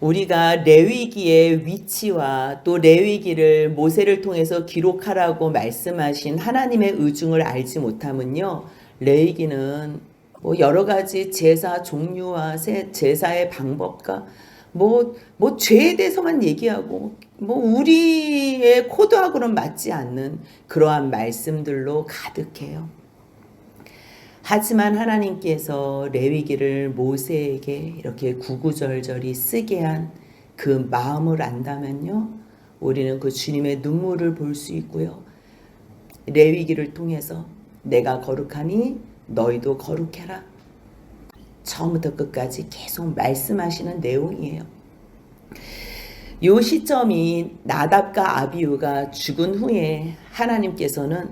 우리가 레위기의 위치와 또 레위기를 모세를 통해서 기록하라고 말씀하신 하나님의 의중을 알지 못하면요, 레위기는 뭐 여러 가지 제사 종류와 제사의 방법과 뭐 죄에 대해서만 얘기하고 뭐 우리의 코드하고는 맞지 않는 그러한 말씀들로 가득해요. 하지만 하나님께서 레위기를 모세에게 이렇게 구구절절히 쓰게 한 그 마음을 안다면요, 우리는 그 주님의 눈물을 볼 수 있고요, 레위기를 통해서 내가 거룩하니 너희도 거룩해라, 처음부터 끝까지 계속 말씀하시는 내용이에요. 요 시점이 나답과 아비후가 죽은 후에 하나님께서는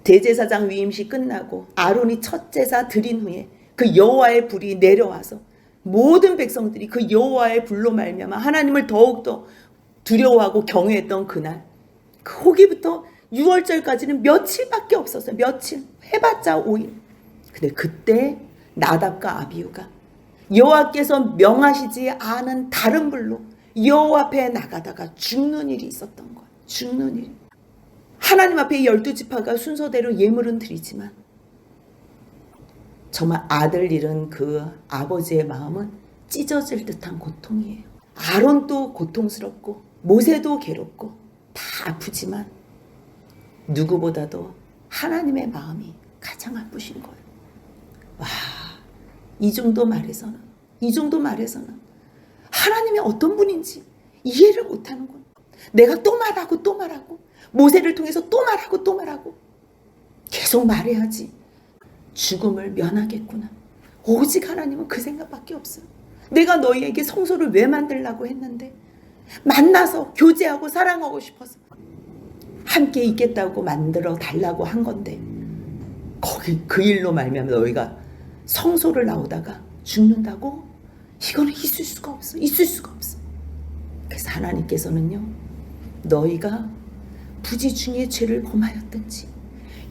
대제사장 위임식 끝나고 아론이 첫 제사 드린 후에 그 여호와의 불이 내려와서 모든 백성들이 그 여호와의 불로 말미암아 하나님을 더욱더 두려워하고 경외했던 그날, 그 호기부터 6월절까지는 며칠밖에 없었어요. 며칠, 해봤자 5일. 근데 그때 나답과 아비후가 여호와께서 명하시지 않은 다른 불로 여호와 앞에 나가다가 죽는 일이 있었던 거예요. 죽는 일. 하나님 앞에 12지파가 순서대로 예물은 드리지만 정말 아들 잃은 그 아버지의 마음은 찢어질 듯한 고통이에요. 아론도 고통스럽고 모세도 괴롭고 다 아프지만 누구보다도 하나님의 마음이 가장 아프신 거예요. 와, 이 정도 말에서는 하나님이 어떤 분인지 이해를 못하는 거예요. 내가 또 말하고 모세를 통해서 또 말하고 계속 말해야지 죽음을 면하겠구나. 오직 하나님은 그 생각밖에 없어요. 내가 너희에게 성소를 왜 만들려고 했는데, 만나서 교제하고 사랑하고 싶어서 함께 있겠다고 만들어 달라고 한 건데, 거기 그 일로 말미암아 너희가 성소를 나오다가 죽는다고? 이거는 있을 수가 없어. 그래서 하나님께서는요, 너희가 부지 중에 죄를 범하였든지,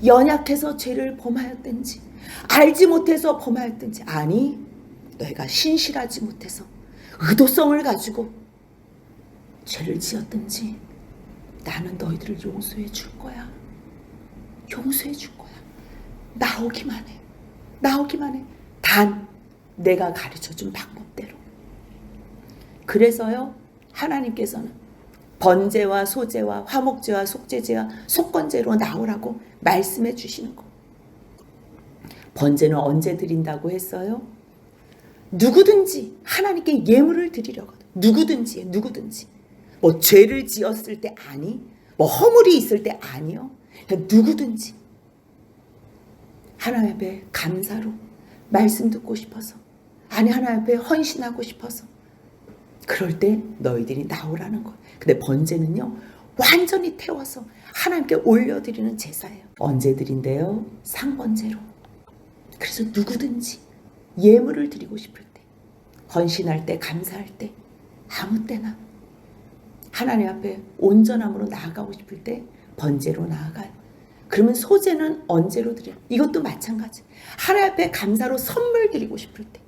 연약해서 죄를 범하였든지, 알지 못해서 범하였든지, 아니 너희가 신실하지 못해서 의도성을 가지고 죄를 지었든지, 나는 너희들을 용서해 줄 거야. 나오기만 해. 단 내가 가르쳐준 방법대로. 그래서요, 하나님께서는 번제와 소제와 화목제와 속죄제와 속건제로 나오라고 말씀해 주시는 거. 번제는 언제 드린다고 했어요? 누구든지 하나님께 예물을 드리려거든. 누구든지. 뭐 죄를 지었을 때 아니, 뭐 허물이 있을 때 아니요. 누구든지 하나님 앞에 감사로 말씀 듣고 싶어서, 아니 하나님 앞에 헌신하고 싶어서, 그럴 때 너희들이 나오라는 거예요. 근데 번제는요, 완전히 태워서 하나님께 올려드리는 제사예요. 언제 드린대요? 상번제로. 그래서 누구든지 예물을 드리고 싶을 때, 헌신할 때, 감사할 때, 아무 때나 하나님 앞에 온전함으로 나아가고 싶을 때 번제로 나아가요. 그러면 소제는 언제로 드려요? 이것도 마찬가지. 하나님 앞에 감사로 선물 드리고 싶을 때.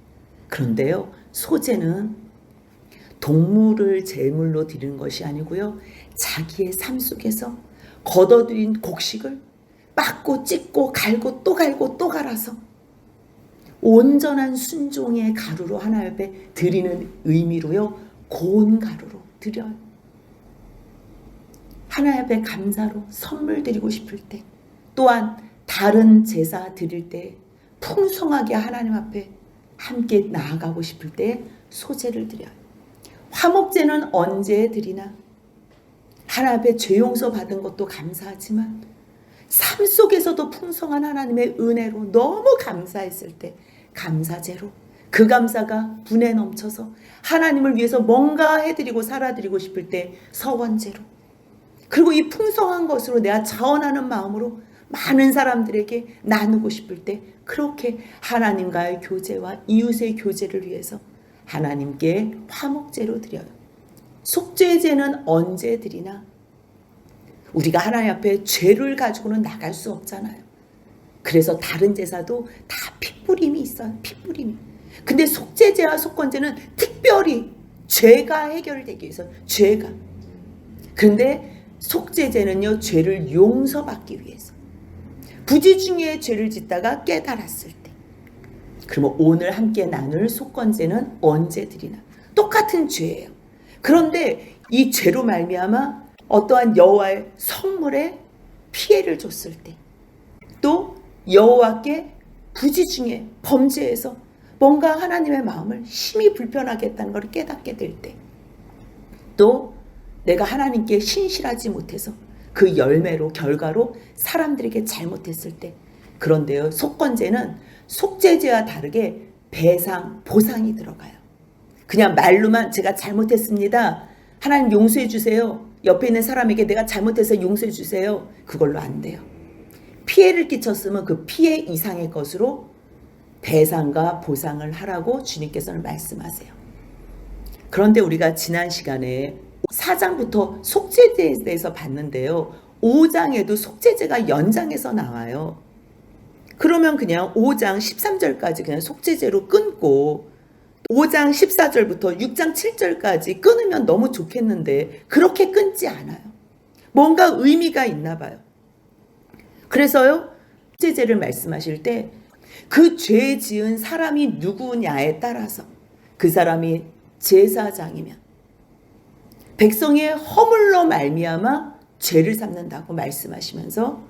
그런데요, 소제는 동물을 제물로 드리는 것이 아니고요, 자기의 삶 속에서 걷어들인 곡식을 빻고 찢고 갈고 또 갈아서 온전한 순종의 가루로 하나님 앞에 드리는 의미로요, 고운 가루로 드려요. 하나님 앞에 감사로 선물 드리고 싶을 때, 또한 다른 제사 드릴 때 풍성하게 하나님 앞에 함께 나아가고 싶을 때 소제를 드려요. 화목제는 언제 드리나? 하나님 앞에 죄 용서 받은 것도 감사하지만 삶 속에서도 풍성한 하나님의 은혜로 너무 감사했을 때 감사제로, 그 감사가 분에 넘쳐서 하나님을 위해서 뭔가 해드리고 살아드리고 싶을 때 서원제로, 그리고 이 풍성한 것으로 내가 자원하는 마음으로 많은 사람들에게 나누고 싶을 때 그렇게 하나님과의 교제와 이웃의 교제를 위해서 하나님께 화목제로 드려요. 속죄제는 언제 드리나? 우리가 하나님 앞에 죄를 가지고는 나갈 수 없잖아요. 그래서 다른 제사도 다 핏부림이 있어요. 핏부림이. 근데 속죄제와 속건제는 특별히 죄가 해결되기 위해서 죄가. 그런데 속죄제는요, 죄를 용서받기 위해서. 부지중에 죄를 짓다가 깨달았을 때. 그러면 오늘 함께 나눌 속건제는 언제 드리나? 똑같은 죄예요. 그런데 이 죄로 말미암아 어떠한 여호와의 성물에 피해를 줬을 때, 또 여호와께 부지중에 범죄해서 뭔가 하나님의 마음을 심히 불편하게 했다는 것을 깨닫게 될 때, 또 내가 하나님께 신실하지 못해서 그 열매로 결과로 사람들에게 잘못했을 때, 그런데요, 속건제는 속죄제와 다르게 배상, 보상이 들어가요. 그냥 말로만 제가 잘못했습니다, 하나님 용서해 주세요, 옆에 있는 사람에게 내가 잘못해서 용서해 주세요, 그걸로 안 돼요. 피해를 끼쳤으면 그 피해 이상의 것으로 배상과 보상을 하라고 주님께서는 말씀하세요. 그런데 우리가 지난 시간에 4장부터 속죄제에 대해서 봤는데요, 5장에도 속죄제가 연장해서 나와요. 그러면 그냥 5장 13절까지 그냥 속죄제로 끊고 5장 14절부터 6장 7절까지 끊으면 너무 좋겠는데 그렇게 끊지 않아요. 뭔가 의미가 있나 봐요. 그래서요, 속죄제를 말씀하실 때 그 죄 지은 사람이 누구냐에 따라서 그 사람이 제사장이면 백성의 허물로 말미암아 죄를 삼는다고 말씀하시면서,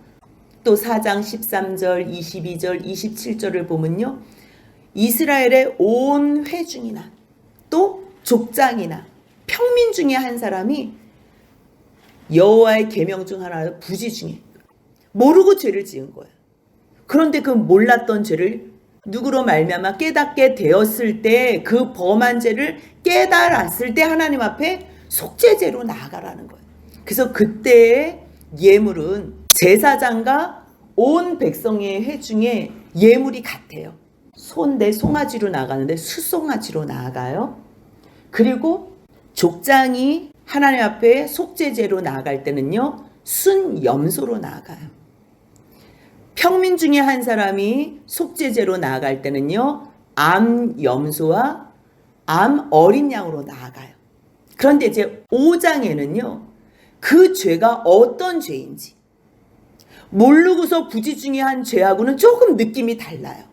또 4장 13절, 22절, 27절을 보면요, 이스라엘의 온 회중이나 또 족장이나 평민 중에 한 사람이 여호와의 계명 중 하나를 부지중에 모르고 죄를 지은 거예요. 그런데 그 몰랐던 죄를 누구로 말미암아 깨닫게 되었을 때, 그 범한 죄를 깨달았을 때 하나님 앞에 속죄제로 나아가라는 거예요. 그래서 그때의 예물은 제사장과 온 백성의 회중에 예물이 같아요. 내 송아지로 나가는데 수송아지로 나아가요. 그리고 족장이 하나님 앞에 속죄제로 나아갈 때는요, 순염소로 나아가요. 평민 중에 한 사람이 속죄제로 나아갈 때는요, 암염소와 암 어린 양으로 나아가요. 그런데 이제 5장에는요, 그 죄가 어떤 죄인지 모르고서 부지중에 한 죄하고는 조금 느낌이 달라요.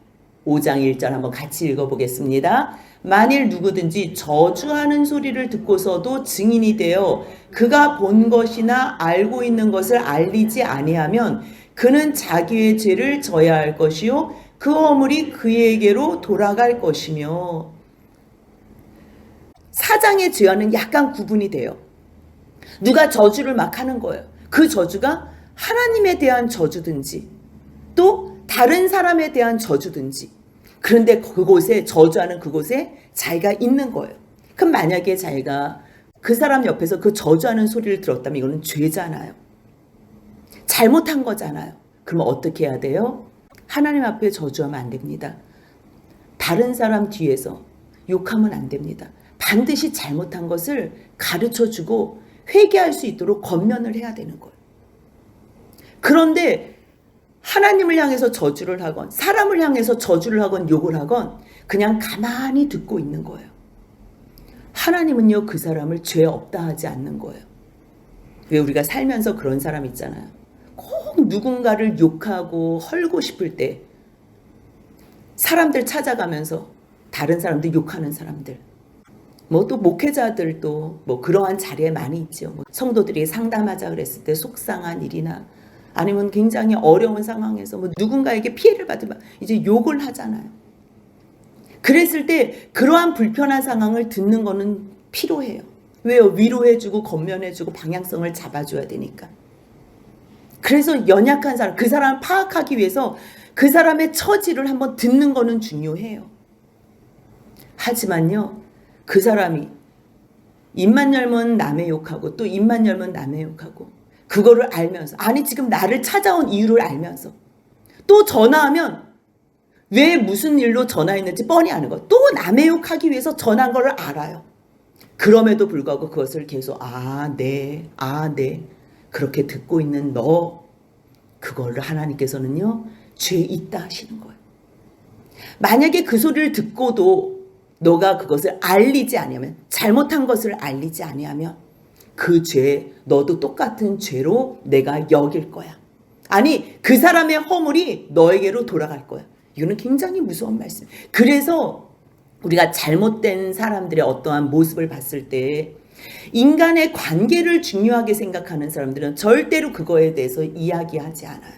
5장 1절 한번 같이 읽어보겠습니다. 만일 누구든지 저주하는 소리를 듣고서도 증인이 되어 그가 본 것이나 알고 있는 것을 알리지 아니하면 그는 자기의 죄를 져야 할 것이요 그 허물이 그에게로 돌아갈 것이며. 4장의 죄와는 약간 구분이 돼요. 누가 저주를 막 하는 거예요. 그 저주가 하나님에 대한 저주든지 또 다른 사람에 대한 저주든지, 그런데 그곳에 저주하는 그곳에 자기가 있는 거예요. 그럼 만약에 자기가 그 사람 옆에서 그 저주하는 소리를 들었다면 이거는 죄잖아요. 잘못한 거잖아요. 그러면 어떻게 해야 돼요? 하나님 앞에 저주하면 안 됩니다. 다른 사람 뒤에서 욕하면 안 됩니다. 반드시 잘못한 것을 가르쳐주고 회개할 수 있도록 권면을 해야 되는 거예요. 그런데 하나님을 향해서 저주를 하건 사람을 향해서 저주를 하건 욕을 하건 그냥 가만히 듣고 있는 거예요. 하나님은요, 그 사람을 죄 없다 하지 않는 거예요. 왜 우리가 살면서 그런 사람 있잖아요. 꼭 누군가를 욕하고 헐고 싶을 때 사람들 찾아가면서 다른 사람들 욕하는 사람들, 뭐 또 목회자들도 뭐 그러한 자리에 많이 있죠. 뭐 성도들이 상담하자 그랬을 때 속상한 일이나 아니면 굉장히 어려운 상황에서 뭐 누군가에게 피해를 받으면 이제 욕을 하잖아요. 그랬을 때 그러한 불편한 상황을 듣는 거는 필요해요. 왜요? 위로해주고 권면해주고 방향성을 잡아줘야 되니까. 그래서 연약한 사람, 그 사람을 파악하기 위해서 그 사람의 처지를 한번 듣는 거는 중요해요. 하지만요, 그 사람이 입만 열면 남의 욕하고 또 입만 열면 남의 욕하고 그거를 알면서, 아니 지금 나를 찾아온 이유를 알면서 또 전화하면 왜 무슨 일로 전화했는지 뻔히 아는 거, 또 남의 욕하기 위해서 전화한 걸 알아요. 그럼에도 불구하고 그것을 계속 네 그렇게 듣고 있는 너, 그거를 하나님께서는요 죄 있다 하시는 거예요. 만약에 그 소리를 듣고도 너가 그것을 알리지 아니하면, 잘못한 것을 알리지 아니하면 그 죄, 너도 똑같은 죄로 내가 여길 거야. 아니, 그 사람의 허물이 너에게로 돌아갈 거야. 이거는 굉장히 무서운 말씀. 그래서 우리가 잘못된 사람들의 어떠한 모습을 봤을 때 인간의 관계를 중요하게 생각하는 사람들은 절대로 그거에 대해서 이야기하지 않아요.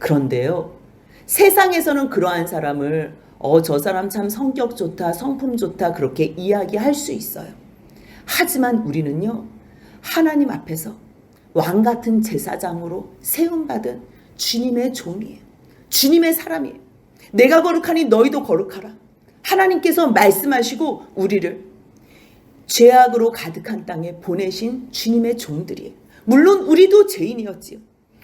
그런데요, 세상에서는 그러한 사람을 저 사람 참 성격 좋다, 성품 좋다 그렇게 이야기할 수 있어요. 하지만 우리는요, 하나님 앞에서 왕 같은 제사장으로 세움받은 주님의 종이에요. 주님의 사람이에요. 내가 거룩하니 너희도 거룩하라. 하나님께서 말씀하시고 우리를 죄악으로 가득한 땅에 보내신 주님의 종들이에요. 물론 우리도 죄인이었지요.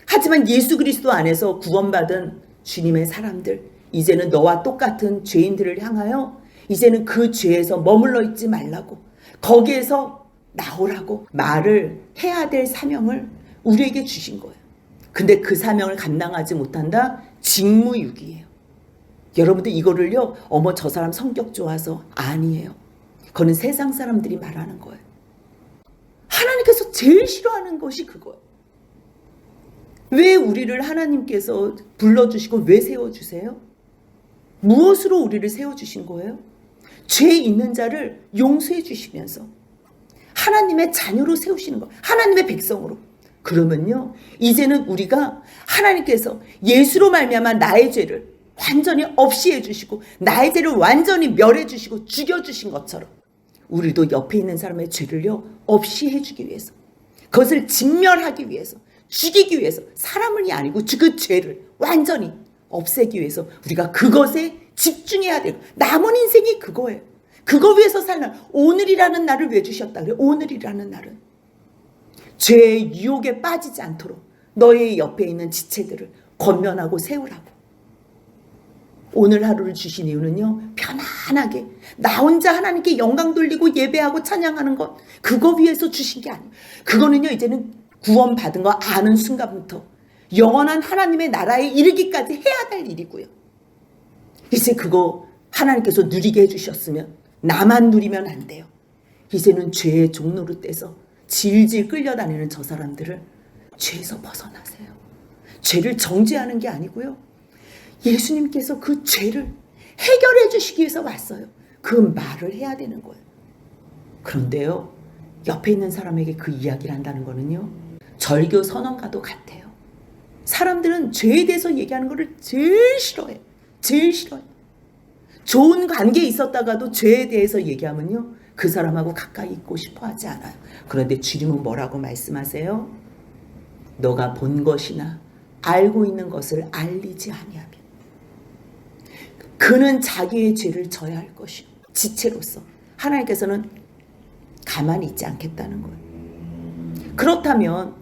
하지만 예수 그리스도 안에서 구원받은 주님의 사람들, 이제는 너와 똑같은 죄인들을 향하여 이제는 그 죄에서 머물러 있지 말라고, 거기에서 나오라고 말을 해야 될 사명을 우리에게 주신 거예요. 근데 그 사명을 감당하지 못한다? 직무유기예요. 여러분들 이거를요, 어머 저 사람 성격 좋아서, 아니에요. 그거는 세상 사람들이 말하는 거예요. 하나님께서 제일 싫어하는 것이 그거예요. 왜 우리를 하나님께서 불러주시고 왜 세워주세요? 무엇으로 우리를 세워주신 거예요? 죄 있는 자를 용서해 주시면서 하나님의 자녀로 세우시는 거예요. 하나님의 백성으로. 그러면요, 이제는 우리가 하나님께서 예수로 말미암아 나의 죄를 완전히 없이 해주시고 나의 죄를 완전히 멸해주시고 죽여주신 것처럼 우리도 옆에 있는 사람의 죄를요 없이 해주기 위해서, 그것을 진멸하기 위해서, 죽이기 위해서, 사람이 아니고 그 죄를 완전히 없애기 위해서 우리가 그것에 집중해야 되고, 남은 인생이 그거예요. 그거 위해서 살라. 오늘이라는 날을 왜 주셨다 그래? 오늘이라는 날은 죄의 유혹에 빠지지 않도록 너의 옆에 있는 지체들을 권면하고 세우라고. 오늘 하루를 주신 이유는요, 편안하게 나 혼자 하나님께 영광 돌리고 예배하고 찬양하는 것, 그거 위해서 주신 게 아니에요. 그거는요, 이제는 구원받은 거 아는 순간부터 영원한 하나님의 나라에 이르기까지 해야 될 일이고요. 이제 그거 하나님께서 누리게 해주셨으면 나만 누리면 안 돼요. 이제는 죄의 종로로 떼서 질질 끌려다니는 저 사람들을 죄에서 벗어나세요. 죄를 정죄하는 게 아니고요, 예수님께서 그 죄를 해결해 주시기 위해서 왔어요. 그 말을 해야 되는 거예요. 그런데요, 옆에 있는 사람에게 그 이야기를 한다는 거는요, 절교 선언과도 같아요. 사람들은 죄에 대해서 얘기하는 거를 제일 싫어해요. 제일 싫어요. 좋은 관계에 있었다가도 죄에 대해서 얘기하면요, 그 사람하고 가까이 있고 싶어 하지 않아요. 그런데 주님은 뭐라고 말씀하세요? 너가 본 것이나 알고 있는 것을 알리지 아니하면 그는 자기의 죄를 져야 할 것이요, 지체로서 하나님께서는 가만히 있지 않겠다는 거예요. 그렇다면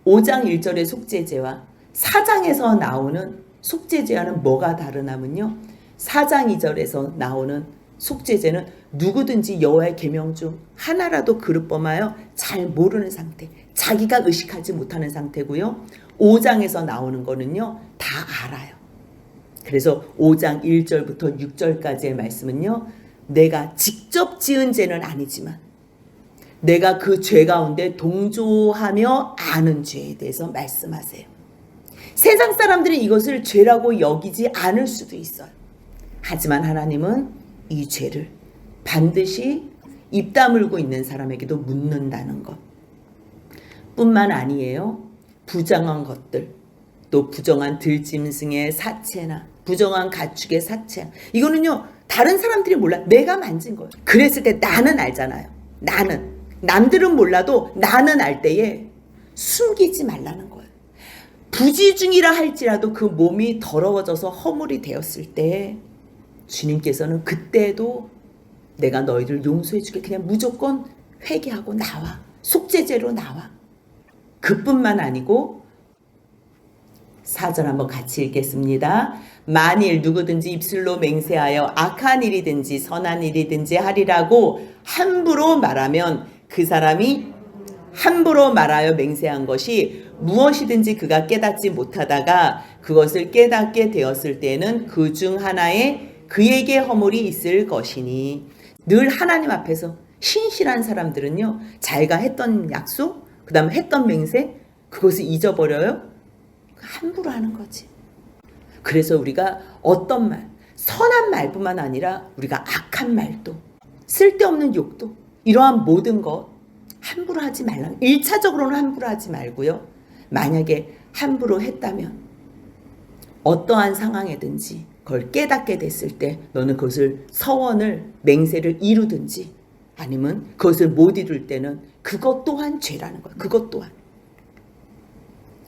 5장 1절의 속죄제와 4장에서 나오는 속죄제와는 뭐가 다르냐면요, 4장 2절에서 나오는 속죄제는 누구든지 여호와의 계명 중 하나라도 그릇 범하여 잘 모르는 상태, 자기가 의식하지 못하는 상태고요. 5장에서 나오는 거는요, 다 알아요. 그래서 5장 1절부터 6절까지의 말씀은요, 내가 직접 지은 죄는 아니지만 내가 그 죄 가운데 동조하며 아는 죄에 대해서 말씀하세요. 세상 사람들은 이것을 죄라고 여기지 않을 수도 있어요. 하지만 하나님은 이 죄를 반드시 입 다물고 있는 사람에게도 묻는다는 것 뿐만 아니에요. 부정한 것들, 또 부정한 들짐승의 사체나 부정한 가축의 사체, 이거는요 다른 사람들이 몰라, 내가 만진 거예요. 그랬을 때 나는 알잖아요. 나는, 남들은 몰라도 나는 알 때에 숨기지 말라는 거예요. 부지중이라 할지라도 그 몸이 더러워져서 허물이 되었을 때 주님께서는 그때도 내가 너희들 용서해 줄게, 그냥 무조건 회개하고 나와, 속죄제로 나와. 그뿐만 아니고 4절 한번 같이 읽겠습니다. 만일 누구든지 입술로 맹세하여 악한 일이든지 선한 일이든지 하리라고 함부로 말하면 그 사람이 함부로 말하여 맹세한 것이 무엇이든지 그가 깨닫지 못하다가 그것을 깨닫게 되었을 때는 그 중 하나의 그에게 허물이 있을 것이니. 늘 하나님 앞에서 신실한 사람들은요, 자기가 했던 약속, 그 다음에 했던 맹세, 그것을 잊어버려요. 함부로 하는 거지. 그래서 우리가 어떤 말, 선한 말뿐만 아니라 우리가 악한 말도, 쓸데없는 욕도, 이러한 모든 것 함부로 하지 말라. 1차적으로는 함부로 하지 말고요. 만약에 함부로 했다면 어떠한 상황이든지 그걸 깨닫게 됐을 때 너는 그것을 서원을, 맹세를 이루든지 아니면 그것을 못 이룰 때는 그것 또한 죄라는 거야. 그것 또한.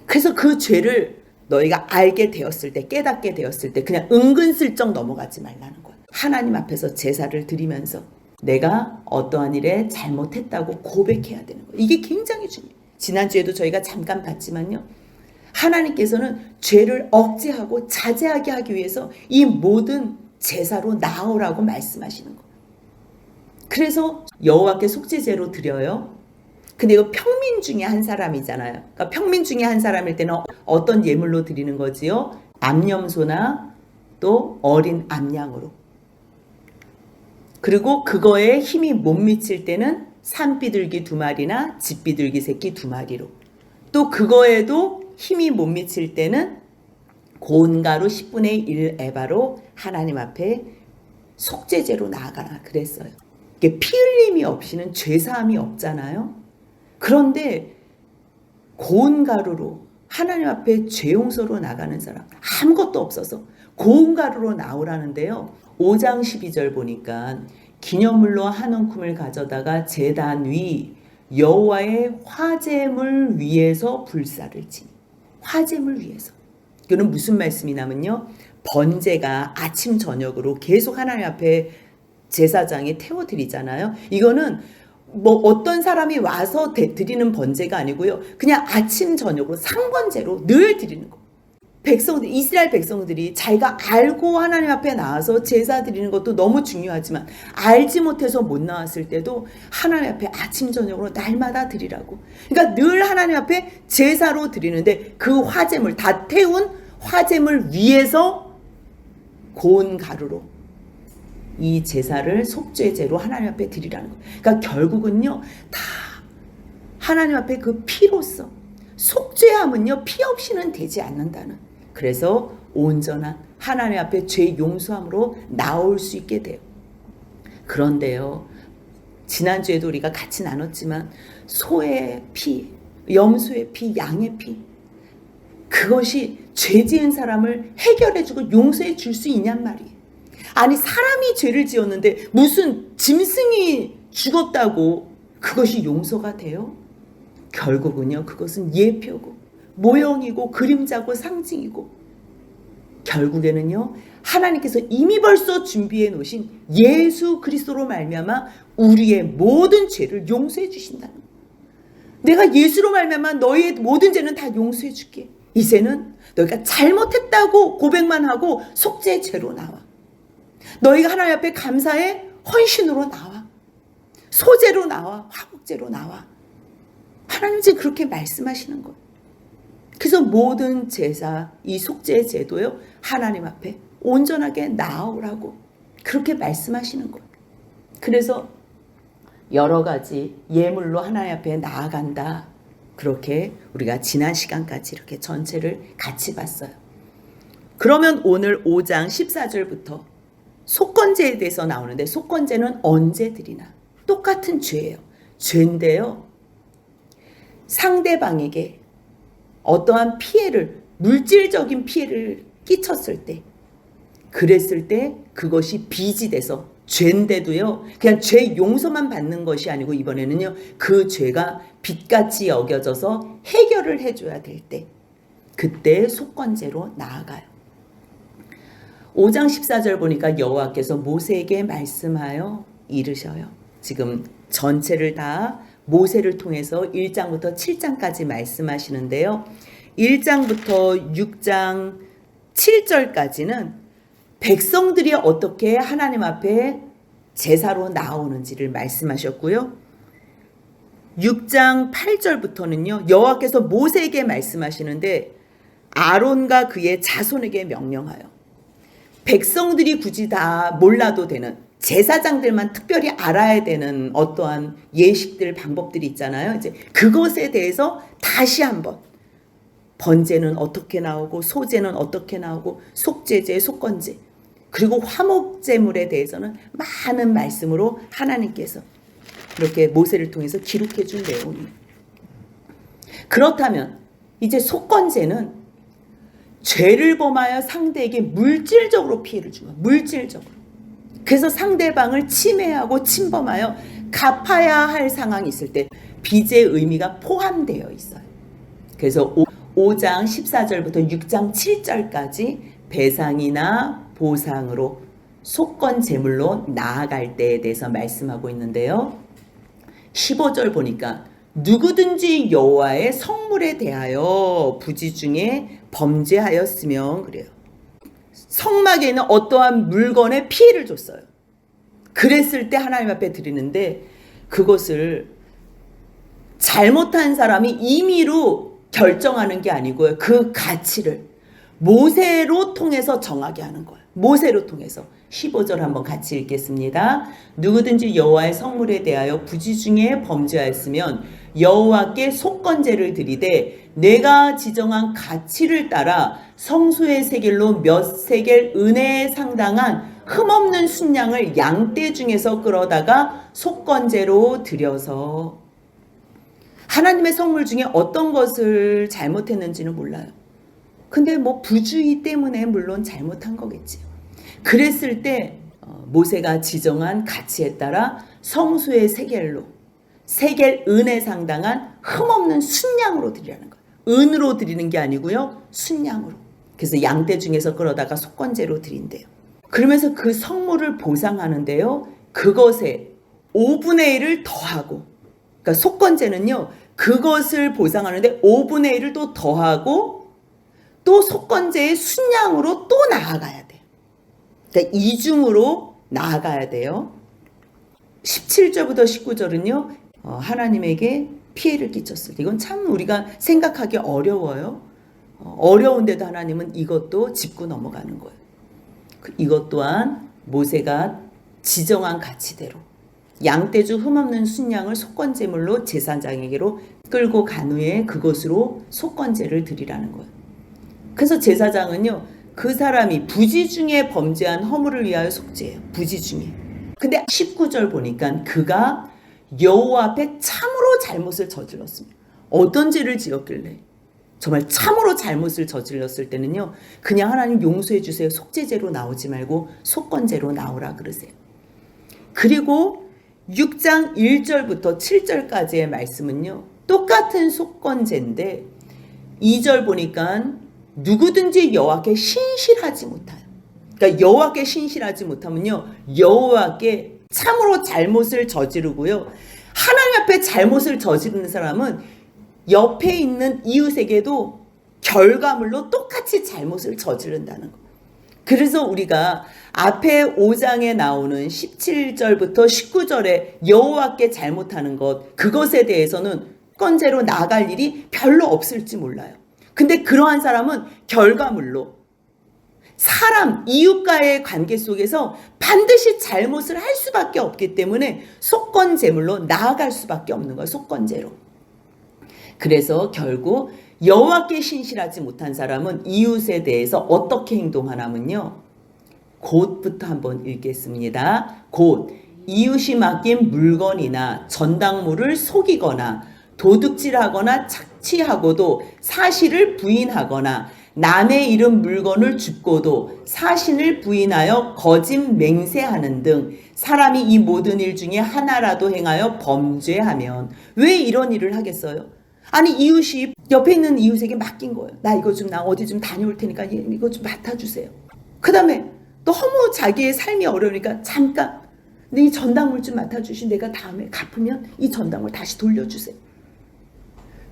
그래서 그 죄를 너희가 알게 되었을 때, 깨닫게 되었을 때 그냥 은근슬쩍 넘어가지 말라는 거야. 하나님 앞에서 제사를 드리면서 내가 어떠한 일에 잘못했다고 고백해야 되는 거야. 이게 굉장히 중요해요. 지난주에도 저희가 잠깐 봤지만요. 하나님께서는 죄를 억제하고 자제하게 하기 위해서 이 모든 제사로 나오라고 말씀하시는 거예요. 그래서 여호와께 속죄제로 드려요. 근데 이거 평민 중에 한 사람이잖아요. 그러니까 평민 중에 한 사람일 때는 어떤 예물로 드리는 거지요? 암염소나 또 어린 암양으로. 그리고 그거에 힘이 못 미칠 때는 산비둘기 2마리나 집비둘기 새끼 2마리로. 또 그거에도 힘이 못 미칠 때는 고운 가루 10분의 1 에바로 하나님 앞에 속죄제로 나아가라 그랬어요. 이게 피 흘림이 없이는 죄사함이 없잖아요. 그런데 고운 가루로 하나님 앞에 죄 용서로 나가는 사람 아무것도 없어서 고운 가루로 나오라는데요. 5장 12절 보니까 기념물로 한 움큼을 가져다가 제단 위 여호와의 화제물 위에서 불사를 지니. 화제물 위에서. 이거는 무슨 말씀이냐면요. 번제가 아침 저녁으로 계속 하나님 앞에 제사장이 태워드리잖아요. 이거는 뭐 어떤 사람이 와서 드리는 번제가 아니고요. 그냥 아침 저녁으로 상번제로 늘 드리는 거. 백성들, 이스라엘 백성들이 자기가 알고 하나님 앞에 나와서 제사 드리는 것도 너무 중요하지만 알지 못해서 못 나왔을 때도 하나님 앞에 아침 저녁으로 날마다 드리라고. 그러니까 늘 하나님 앞에 제사로 드리는데 그 화제물, 다 태운 화제물 위에서 고운 가루로 이 제사를 속죄제로 하나님 앞에 드리라는 거예요. 그러니까 결국은요, 다 하나님 앞에 그 피로써 속죄함은요, 피 없이는 되지 않는다는. 그래서 온전한 하나님 앞에 죄 용서함으로 나올 수 있게 돼요. 그런데요, 지난주에도 우리가 같이 나눴지만 소의 피, 염소의 피, 양의 피, 그것이 죄 지은 사람을 해결해주고 용서해 줄 수 있냔 말이에요. 아니, 사람이 죄를 지었는데 무슨 짐승이 죽었다고 그것이 용서가 돼요? 결국은요, 그것은 예표고 모형이고 그림자고 상징이고 결국에는요, 하나님께서 이미 벌써 준비해 놓으신 예수 그리스도로 말미암아 우리의 모든 죄를 용서해 주신다는 거예요. 내가 예수로 말미암아 너희의 모든 죄는 다 용서해 줄게. 이제는 너희가 잘못했다고 고백만 하고 속죄제로 나와. 너희가 하나님 앞에 감사의 헌신으로 나와. 소제로 나와. 화목제로 나와. 하나님 이제 그렇게 말씀하시는 거예요. 그래서 모든 제사, 이 속죄 제도요, 하나님 앞에 온전하게 나오라고 그렇게 말씀하시는 거예요. 그래서 여러 가지 예물로 하나님 앞에 나아간다. 그렇게 우리가 지난 시간까지 이렇게 전체를 같이 봤어요. 그러면 오늘 5장 14절부터 속건제에 대해서 나오는데, 속건제는 언제 드리나? 똑같은 죄예요. 죄인데요, 상대방에게 어떠한 피해를, 물질적인 피해를 끼쳤을 때, 그랬을 때 그것이 빚이 돼서 죄인데도요, 그냥 죄 용서만 받는 것이 아니고 이번에는요, 그 죄가 빚같이 여겨져서 해결을 해줘야 될 때, 그때 속건제로 나아가요. 5장 14절 보니까 여호와께서 모세에게 말씀하여 이르셔요. 지금 전체를 다 모세를 통해서 1장부터 7장까지 말씀하시는데요. 1장부터 6장 7절까지는 백성들이 어떻게 하나님 앞에 제사로 나오는지를 말씀하셨고요. 6장 8절부터는요. 여호와께서 모세에게 말씀하시는데 아론과 그의 자손에게 명령하여 백성들이 굳이 다 몰라도 되는, 제사장들만 특별히 알아야 되는 어떠한 예식들, 방법들이 있잖아요. 이제 그것에 대해서 다시 한번 번제는 어떻게 나오고 소제는 어떻게 나오고 속죄제, 속건제, 그리고 화목제물에 대해서는 많은 말씀으로 하나님께서 이렇게 모세를 통해서 기록해 준 내용이에요. 그렇다면 이제 속건제는 죄를 범하여 상대에게 물질적으로 피해를 준 거예요. 물질적으로. 그래서 상대방을 침해하고 침범하여 갚아야 할 상황이 있을 때 빚의 의미가 포함되어 있어요. 그래서 5장 14절부터 6장 7절까지 배상이나 보상으로 속건 제물로 나아갈 때에 대해서 말씀하고 있는데요. 15절 보니까 누구든지 여호와의 성물에 대하여 부지 중에 범죄하였으면, 그래요. 성막에 있는 어떠한 물건에 피해를 줬어요. 그랬을 때 하나님 앞에 드리는데 그것을 잘못한 사람이 임의로 결정하는 게 아니고요. 그 가치를 모세로 통해서 정하게 하는 거예요. 모세로 통해서. 15절 한번 같이 읽겠습니다. 누구든지 여호와의 성물에 대하여 부지 중에 범죄하였으면 여호와께 속건제를 드리되 내가 지정한 가치를 따라 성소의 세겔로 몇 세겔 은혜에 상당한 흠없는 순양을 양떼 중에서 끌어다가 속건제로 드려서. 하나님의 성물 중에 어떤 것을 잘못했는지는 몰라요. 근데 뭐 부주의 때문에 물론 잘못한 거겠지요. 그랬을 때 모세가 지정한 가치에 따라 성소의 세겔로, 세겔 은에 상당한 흠없는 순양으로 드리라는 거예요. 은으로 드리는 게 아니고요, 순양으로. 그래서 양떼 중에서 끌어다가 속건제로 드린대요. 그러면서 그 성물을 보상하는데요, 그것에 5분의 1을 더하고, 그러니까 속건제는요, 그것을 보상하는데 5분의 1을 또 더하고 또 속건제의 순양으로 또 나아가야 돼요. 그러니까 이중으로 나아가야 돼요. 17절부터 19절은요, 하나님에게 피해를 끼쳤을 때, 이건 참 우리가 생각하기 어려워요. 어려운데도 하나님은 이것도 짚고 넘어가는 거예요. 이것 또한 모세가 지정한 가치대로 양떼주 흠없는 순양을 속건제물로 제사장에게로 끌고 간 후에 그것으로 속건제를 드리라는 거예요. 그래서 제사장은요, 그 사람이 부지 중에 범죄한 허물을 위하여 속죄해요. 부지 중에. 근데 19절 보니까 그가 여호와 앞에 참으로 잘못을 저질렀습니다. 어떤 죄를 지었길래? 정말 참으로 잘못을 저질렀을 때는요, 그냥 하나님 용서해 주세요, 속죄제로 나오지 말고 속건제로 나오라 그러세요. 그리고 6장 1절부터 7절까지의 말씀은요, 똑같은 속건제인데 2절 보니까 누구든지 여호와께 신실하지 못하여, 그러니까 여호와께 신실하지 못하면요, 여호와께 참으로 잘못을 저지르고요, 하나님 앞에 잘못을 저지르는 사람은 옆에 있는 이웃에게도 결과물로 똑같이 잘못을 저지른다는 거. 그래서 우리가 앞에 5장에 나오는 17절부터 19절에 여호와께 잘못하는 것, 그것에 대해서는 건제로 나갈 일이 별로 없을지 몰라요. 근데 그러한 사람은 결과물로 사람, 이웃과의 관계 속에서 반드시 잘못을 할 수밖에 없기 때문에 속건제물로 나아갈 수밖에 없는 거예요. 속건제로. 그래서 결국 여호와께 신실하지 못한 사람은 이웃에 대해서 어떻게 행동하냐면요, 곧부터 한번 읽겠습니다. 곧 이웃이 맡긴 물건이나 전당물을 속이거나 도둑질하거나 착취하고도 사실을 부인하거나 남의 잃은 물건을 줍고도 사실을 부인하여 거짓 맹세하는 등 사람이 이 모든 일 중에 하나라도 행하여 범죄하면. 왜 이런 일을 하겠어요? 아니, 이웃이 옆에 있는 이웃에게 맡긴 거예요. 나 이거 좀, 나 어디 좀 다녀올 테니까 이거 좀 맡아주세요. 그 다음에 너무 자기의 삶이 어려우니까 잠깐 근데 이 전당물 좀 맡아주시, 내가 다음에 갚으면 이 전당물 다시 돌려주세요.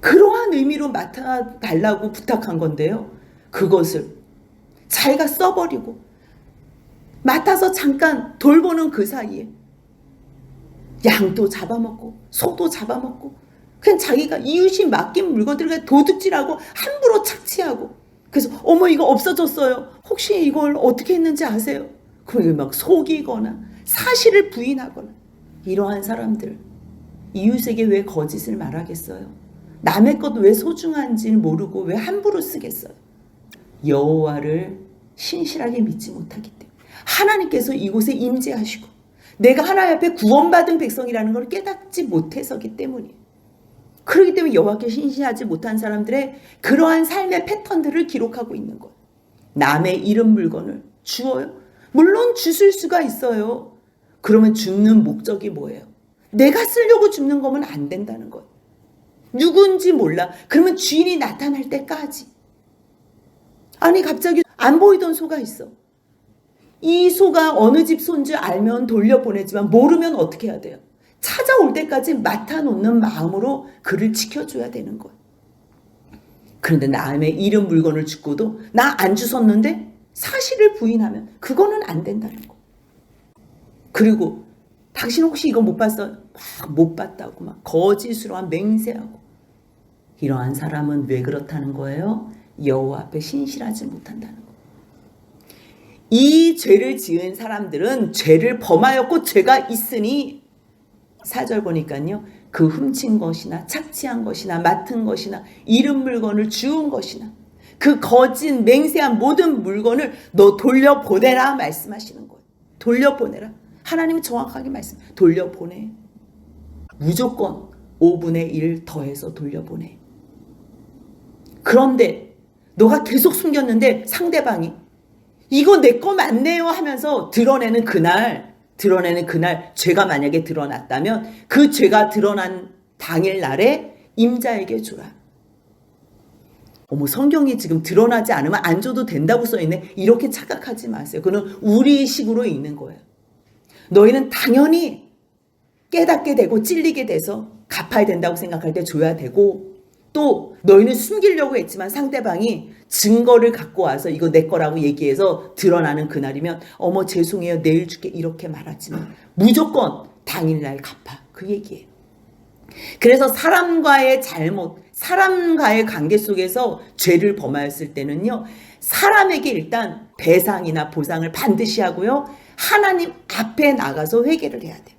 그러한 의미로 맡아달라고 부탁한 건데요, 그것을 자기가 써버리고 맡아서 잠깐 돌보는 그 사이에 양도 잡아먹고 소도 잡아먹고 그냥 자기가 이웃이 맡긴 물건들을 도둑질하고 함부로 착취하고 그래서 어머 이거 없어졌어요. 혹시 이걸 어떻게 했는지 아세요? 그럼 막 속이거나 사실을 부인하거나 이러한 사람들 이웃에게 왜 거짓을 말하겠어요? 남의 것 왜 소중한지 모르고 왜 함부로 쓰겠어요? 여호와를 신실하게 믿지 못하기 때문에 하나님께서 이곳에 임재하시고 내가 하나님 앞에 구원받은 백성이라는 걸 깨닫지 못해서기 때문이에요. 그렇기 때문에 여호와께 신실하지 못한 사람들의 그러한 삶의 패턴들을 기록하고 있는 거예요. 남의 잃은 물건을 주어요? 물론 주실 수가 있어요. 그러면 줍는 목적이 뭐예요? 내가 쓰려고 줍는 거면 안 된다는 거예요. 누군지 몰라. 그러면 주인이 나타날 때까지. 아니 갑자기 안 보이던 소가 있어. 이 소가 어느 집 소인 줄 알면 돌려보내지만 모르면 어떻게 해야 돼요? 찾아올 때까지 맡아놓는 마음으로 그를 지켜줘야 되는 거예요. 그런데 남의 잃은 물건을 줍고도 나 안 주웠는데 사실을 부인하면 그거는 안 된다는 거. 그리고 당신 혹시 이거 못 봤어요? 못 봤다고 막 거짓으로 맹세하고 이러한 사람은 왜 그렇다는 거예요? 여호와 앞에 신실하지 못한다는 거예요. 이 죄를 지은 사람들은 죄를 범하였고 죄가 있으니 4절 보니까요. 그 훔친 것이나 착취한 것이나 맡은 것이나 잃은 물건을 주운 것이나 그 거짓 맹세한 모든 물건을 너 돌려보내라 말씀하시는 거예요. 돌려보내라. 하나님은 정확하게 돌려보내. 무조건 5분의 1 더해서 돌려보내. 그런데 너가 계속 숨겼는데 상대방이 이거 내 거 맞네요 하면서 드러내는 그날 죄가 만약에 드러났다면 그 죄가 드러난 당일날에 임자에게 줘라. 어머 성경이 지금 드러나지 않으면 안 줘도 된다고 써있네. 이렇게 착각하지 마세요. 그건 우리식으로 읽는 거예요. 너희는 당연히 깨닫게 되고 찔리게 돼서 갚아야 된다고 생각할 때 줘야 되고 또 너희는 숨기려고 했지만 상대방이 증거를 갖고 와서 이거 내 거라고 얘기해서 드러나는 그날이면 어머 죄송해요 내일 줄게 이렇게 말하지만 무조건 당일날 갚아 그 얘기예요. 그래서 사람과의 관계 속에서 죄를 범하였을 때는요 사람에게 일단 배상이나 보상을 반드시 하고요 하나님 앞에 나가서 회개를 해야 돼요.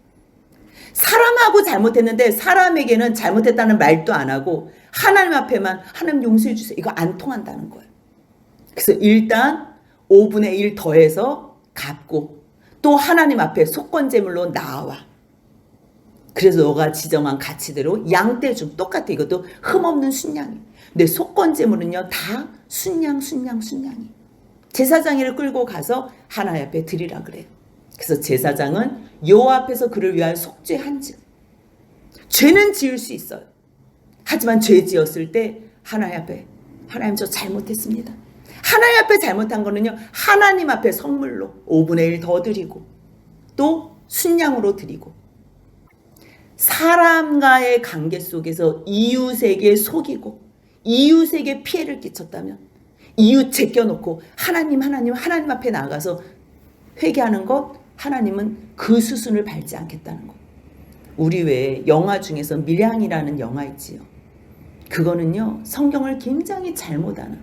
사람하고 잘못했는데 사람에게는 잘못했다는 말도 안 하고 하나님 앞에만 하나님 용서해 주세요. 이거 안 통한다는 거예요. 그래서 일단 5분의 1 더해서 갚고 또 하나님 앞에 속건제물로 나와. 그래서 너가 지정한 가치대로 양떼중 똑같아. 이것도 흠없는 순양이. 근데 속건제물은요 다 순양. 제사장이를 끌고 가서 하나님 앞에 드리라 그래요. 그래서 제사장은 여호와 앞에서 그를 위하여 속죄한즉 죄는 지을 수 있어요. 하지만 죄 지었을 때 하나님 앞에 하나님 저 잘못했습니다. 하나님 앞에 잘못한 거는요 하나님 앞에 선물로 5분의 1 더 드리고 또 순양으로 드리고 사람과의 관계 속에서 이웃에게 속이고 이웃에게 피해를 끼쳤다면 이웃 제껴놓고 하나님 앞에 나가서 회개하는 것 하나님은 그 수순을 밟지 않겠다는 것. 우리 외에 영화 중에서 밀양이라는 영화 있지요. 그거는요 성경을 굉장히 잘못 아는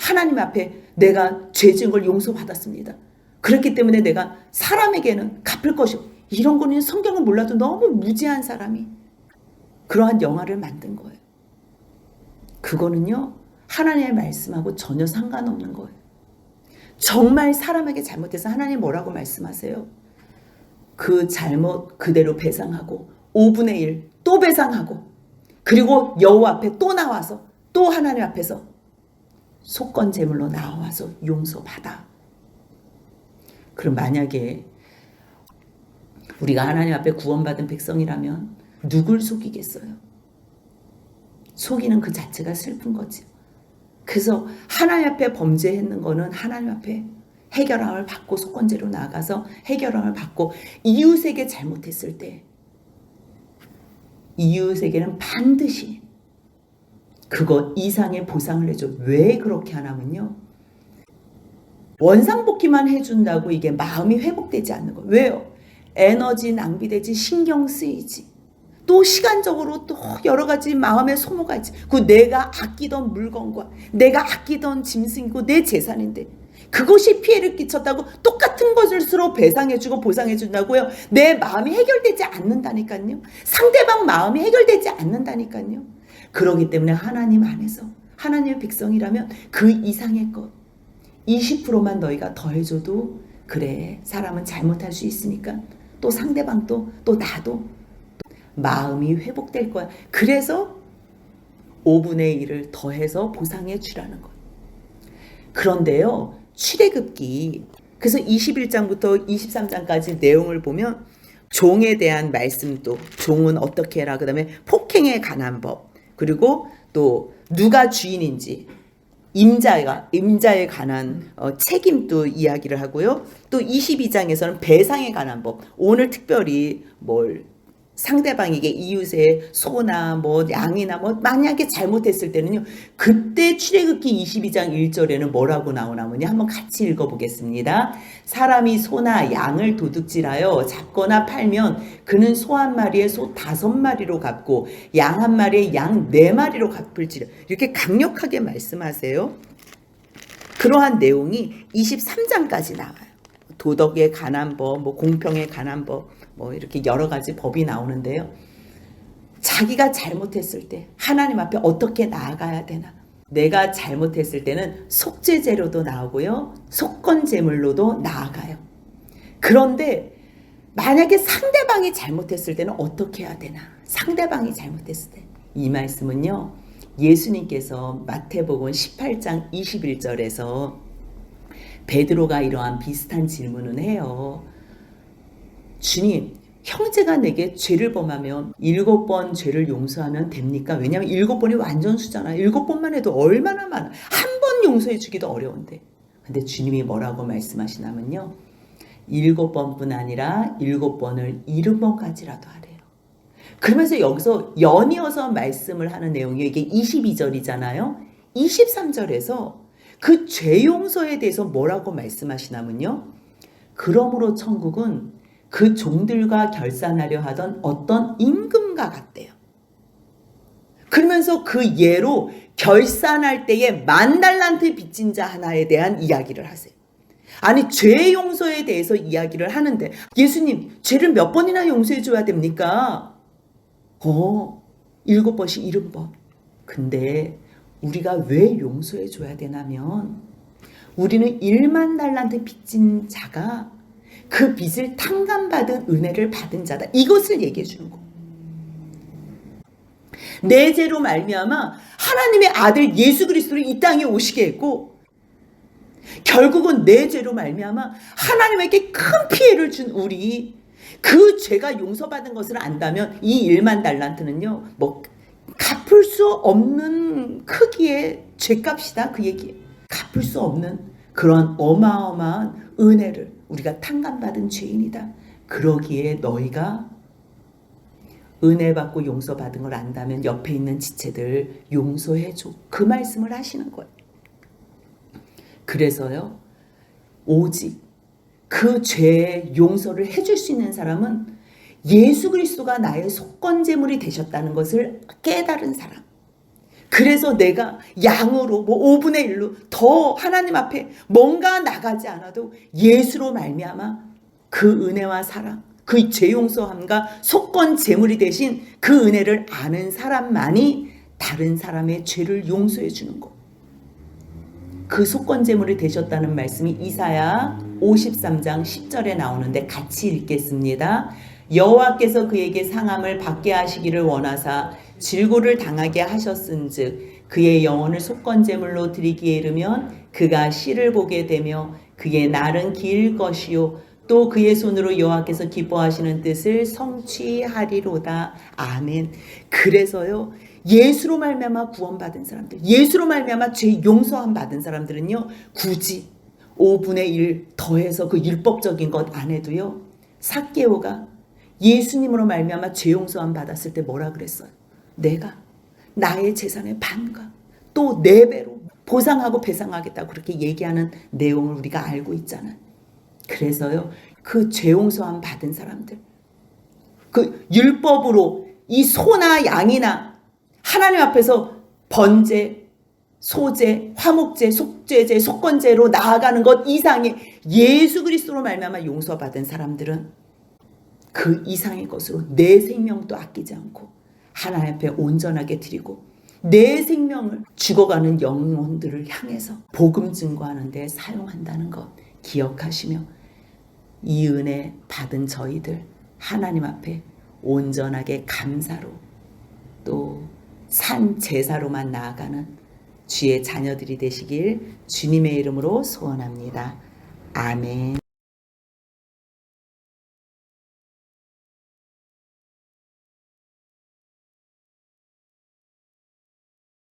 하나님 앞에 내가 죄 지은 걸 용서받았습니다. 그렇기 때문에 내가 사람에게는 갚을 것이고 이런 거는 성경을 몰라도 너무 무지한 사람이 그러한 영화를 만든 거예요. 그거는요 하나님의 말씀하고 전혀 상관없는 거예요. 정말 사람에게 잘못해서 하나님 뭐라고 말씀하세요? 그 잘못 그대로 배상하고 5분의 1 또 배상하고 그리고 여호와 앞에 또 나와서 또 하나님 앞에서 속건 제물로 나와서 용서받아. 그럼 만약에 우리가 하나님 앞에 구원받은 백성이라면 누굴 속이겠어요? 속이는 그 자체가 슬픈 거지. 그래서 하나님 앞에 범죄했는 거는 하나님 앞에 해결함을 받고 속건제로 나가서 해결함을 받고 이웃에게 잘못했을 때 이웃에게는 반드시 그것 이상의 보상을 해줘. 왜 그렇게 하냐면요 원상복귀만 해준다고 이게 마음이 회복되지 않는 거예요. 왜요? 에너지 낭비되지 신경 쓰이지 또 시간적으로 또 여러 가지 마음의 소모가 있지. 그 내가 아끼던 물건과 내가 아끼던 짐승이고 내 재산인데 그것이 피해를 끼쳤다고 똑같은 것을로 배상해주고 보상해준다고요. 내 마음이 해결되지 않는다니까요. 상대방 마음이 해결되지 않는다니까요. 그러기 때문에 하나님 안에서 하나님의 백성이라면 그 이상의 것 20%만 너희가 더해줘도 그래 사람은 잘못할 수 있으니까 또 상대방도 또 나도 마음이 회복될 거야. 그래서 5분의 1을 더해서 보상해 주라는 거예요. 그런데요. 출애굽기 그래서 21장부터 23장까지 내용을 보면 종에 대한 말씀도 종은 어떻게 해라. 그 다음에 폭행에 관한 법 그리고 또 누가 주인인지 임자에 관한 책임도 이야기를 하고요. 또 22장에서는 배상에 관한 법 오늘 특별히 상대방에게 이웃의 소나 양이나 만약에 잘못했을 때는요. 그때 출애굽기 22장 1절에는 뭐라고 나오냐면요. 한번 같이 읽어보겠습니다. 사람이 소나 양을 도둑질하여 잡거나 팔면 그는 소 한 마리에 소 5마리로 갚고 양 한 마리에 양 4마리로 갚을지라. 이렇게 강력하게 말씀하세요. 그러한 내용이 23장까지 나와요. 도덕에 관한 법, 공평에 관한 법, 이렇게 여러 가지 법이 나오는데요. 자기가 잘못했을 때 하나님 앞에 어떻게 나아가야 되나? 내가 잘못했을 때는 속죄제로도 나오고요. 속건제물로도 나아가요. 그런데 만약에 상대방이 잘못했을 때는 어떻게 해야 되나? 상대방이 잘못했을 때. 이 말씀은요. 예수님께서 마태복음 18장 21절에서 베드로가 이러한 비슷한 질문을 해요. 주님, 형제가 내게 죄를 범하면 7번 죄를 용서하면 됩니까? 왜냐하면 7번이 완전수잖아요. 7번만 해도 얼마나 많아. 한 번 용서해 주기도 어려운데. 근데 주님이 뭐라고 말씀하시냐면요. 7번뿐 아니라 7번을 7번까지라도 하래요. 그러면서 여기서 연이어서 말씀을 하는 내용이 이게 22절이잖아요. 23절에서 그 죄 용서에 대해서 뭐라고 말씀하시냐면요. 그러므로 천국은 그 종들과 결산하려 하던 어떤 임금과 같대요. 그러면서 그 예로 결산할 때에 10,000달란트 빚진 자 하나에 대한 이야기를 하세요. 아니 죄 용서에 대해서 이야기를 하는데 예수님 죄를 몇 번이나 용서해 줘야 됩니까? 7번씩 70번. 근데 우리가 왜 용서해 줘야 되냐면 우리는 10,000,000달란트 빚진 자가 그 빚을 탕감받은 은혜를 받은 자다. 이것을 얘기해 주는 거. 내 죄로 말미암아 하나님의 아들 예수 그리스도를 이 땅에 오시게 했고 결국은 내 죄로 말미암아 하나님에게 큰 피해를 준 우리 그 죄가 용서받은 것을 안다면 이 10,000,000달란트는요. 갚을 수 없는 크기의 죄값이다. 그 얘기예요. 갚을 수 없는 그런 어마어마한 은혜를 우리가 탕감받은 죄인이다. 그러기에 너희가 은혜 받고 용서받은 걸 안다면 옆에 있는 지체들 용서해줘. 그 말씀을 하시는 거예요. 그래서요. 오직 그 죄의 용서를 해줄 수 있는 사람은 예수 그리스도가 나의 속건제물이 되셨다는 것을 깨달은 사람. 그래서 내가 양으로 5분의 1로 더 하나님 앞에 뭔가 나가지 않아도 예수로 말미암아 그 은혜와 사랑, 그 죄 용서함과 속건 제물이 되신 그 은혜를 아는 사람만이 다른 사람의 죄를 용서해 주는 것. 그 속건 제물이 되셨다는 말씀이 이사야 53장 10절에 나오는데 같이 읽겠습니다. 여호와께서 그에게 상함을 받게 하시기를 원하사 질고를 당하게 하셨은즉 그의 영혼을 속건제물로 드리기에 이르면 그가 씨를 보게 되며 그의 날은 길 것이요 또 그의 손으로 여호와께서 기뻐하시는 뜻을 성취하리로다. 아멘. 그래서요. 예수로 말미암아 구원받은 사람들, 예수로 말미암아 죄 용서함 받은 사람들은요. 굳이 5분의 1 더해서 그 율법적인 것 안 해도요. 삭개오가 예수님으로 말미암아 죄 용서함 받았을 때 뭐라 그랬어요? 내가 나의 재산의 반과 또 4배로 보상하고 배상하겠다고 그렇게 얘기하는 내용을 우리가 알고 있잖아요. 그래서요. 그 죄 용서함 받은 사람들, 그 율법으로 이 소나 양이나 하나님 앞에서 번제, 소제, 화목제, 속죄제, 속건제로 나아가는 것 이상의 예수 그리스도로 말미암아 용서받은 사람들은 그 이상의 것으로 내 생명도 아끼지 않고 하나님 앞에 온전하게 드리고 내 생명을 죽어가는 영혼들을 향해서 복음 증거하는 데 사용한다는 것 기억하시며 이 은혜 받은 저희들 하나님 앞에 온전하게 감사로 또 산 제사로만 나아가는 주의 자녀들이 되시길 주님의 이름으로 소원합니다. 아멘.